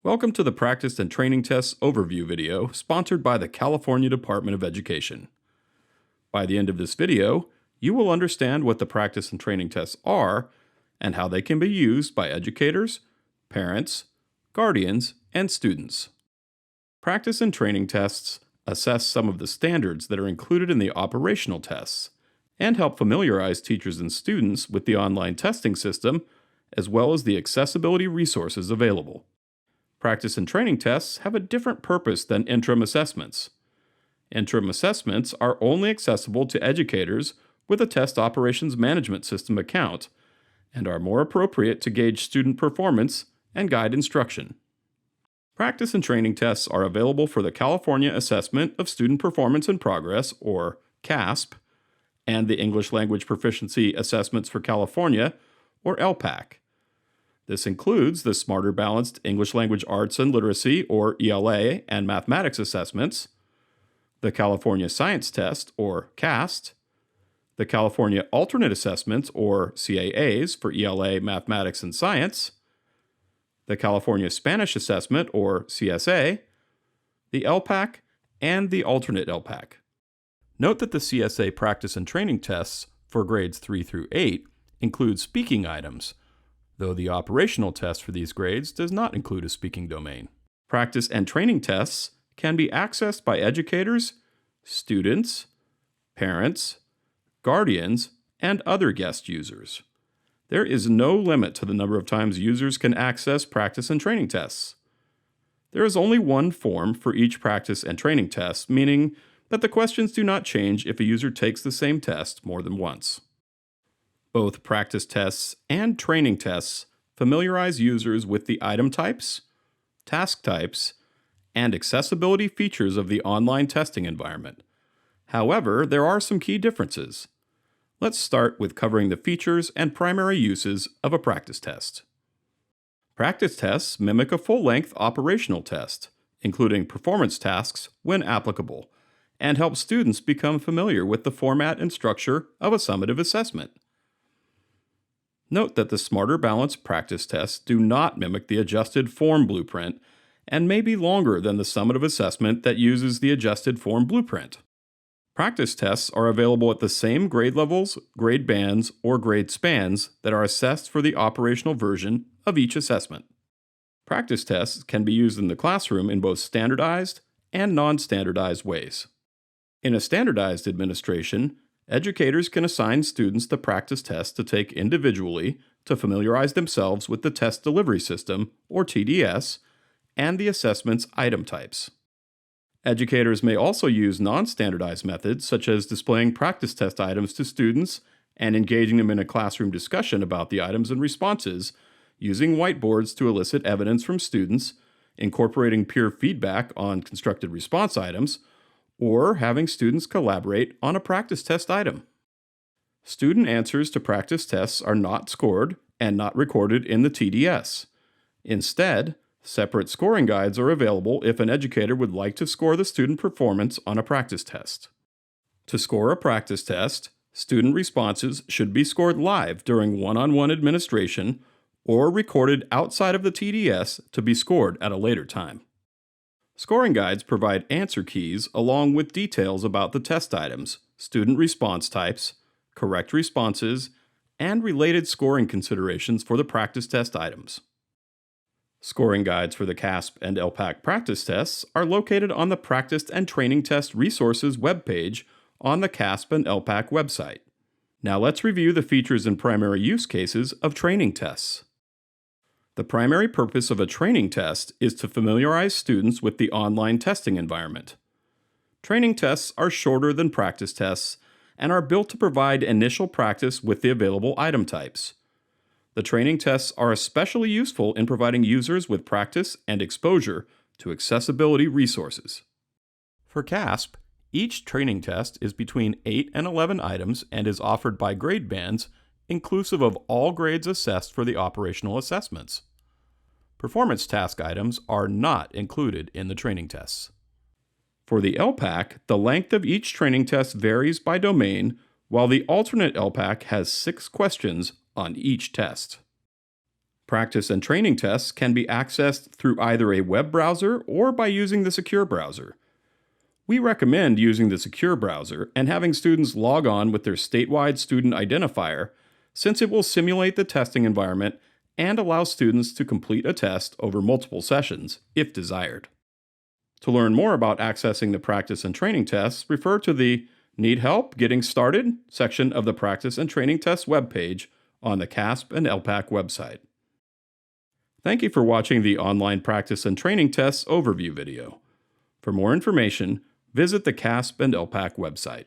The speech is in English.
Welcome to the Practice and Training Tests Overview video sponsored by the California Department of Education. By the end of this video, you will understand what the practice and training tests are and how they can be used by educators, parents, guardians, and students. Practice and training tests assess some of the standards that are included in the operational tests and help familiarize teachers and students with the online testing system as well as the accessibility resources available. Practice and training tests have a different purpose than interim assessments. Interim assessments are only accessible to educators with a test operations management system account and are more appropriate to gauge student performance and guide instruction. Practice and training tests are available for the California Assessment of Student Performance and Progress, or CAASPP, and the English Language Proficiency Assessments for California, or ELPAC. This includes the Smarter Balanced English Language Arts and Literacy, or ELA, and Mathematics Assessments, the California Science Test, or CAST, the California Alternate Assessments, or CAAs, for ELA, Mathematics, and Science, the California Spanish Assessment, or CSA, the ELPAC, and the Alternate ELPAC. Note that the CSA practice and training tests for grades 3 through 8 include speaking items, though the operational test for these grades does not include a speaking domain. Practice and training tests can be accessed by educators, students, parents, guardians, and other guest users. There is no limit to the number of times users can access practice and training tests. There is only one form for each practice and training test, meaning that the questions do not change if a user takes the same test more than once. Both practice tests and training tests familiarize users with the item types, task types, and accessibility features of the online testing environment. However, there are some key differences. Let's start with covering the features and primary uses of a practice test. Practice tests mimic a full-length operational test, including performance tasks when applicable, and help students become familiar with the format and structure of a summative assessment. Note that the Smarter Balanced practice tests do not mimic the adjusted form blueprint and may be longer than the summative assessment that uses the adjusted form blueprint. Practice tests are available at the same grade levels, grade bands, or grade spans that are assessed for the operational version of each assessment. Practice tests can be used in the classroom in both standardized and non-standardized ways. In a standardized administration, educators can assign students the practice tests to take individually to familiarize themselves with the test delivery system, or TDS, and the assessment's item types. Educators may also use non-standardized methods, such as displaying practice test items to students and engaging them in a classroom discussion about the items and responses, using whiteboards to elicit evidence from students, incorporating peer feedback on constructed response items, or having students collaborate on a practice test item. Student answers to practice tests are not scored and not recorded in the TDS. Instead, separate scoring guides are available if an educator would like to score the student performance on a practice test. To score a practice test, student responses should be scored live during one-on-one administration or recorded outside of the TDS to be scored at a later time. Scoring guides provide answer keys along with details about the test items, student response types, correct responses, and related scoring considerations for the practice test items. Scoring guides for the CAASPP and ELPAC practice tests are located on the Practice and Training Test Resources webpage on the CAASPP and ELPAC website. Now let's review the features and primary use cases of training tests. The primary purpose of a training test is to familiarize students with the online testing environment. Training tests are shorter than practice tests and are built to provide initial practice with the available item types. The training tests are especially useful in providing users with practice and exposure to accessibility resources. For CAASPP, each training test is between 8 and 11 items and is offered by grade bands, inclusive of all grades assessed for the operational assessments. Performance task items are not included in the training tests. For the ELPAC, the length of each training test varies by domain, while the alternate ELPAC has 6 questions on each test. Practice and training tests can be accessed through either a web browser or by using the secure browser. We recommend using the secure browser and having students log on with their statewide student identifier, since it will simulate the testing environment and allow students to complete a test over multiple sessions, if desired. To learn more about accessing the practice and training tests, refer to the Need Help Getting Started section of the Practice and Training Tests webpage on the CAASPP and ELPAC website. Thank you for watching the Online Practice and Training Tests overview video. For more information, visit the CAASPP and ELPAC website.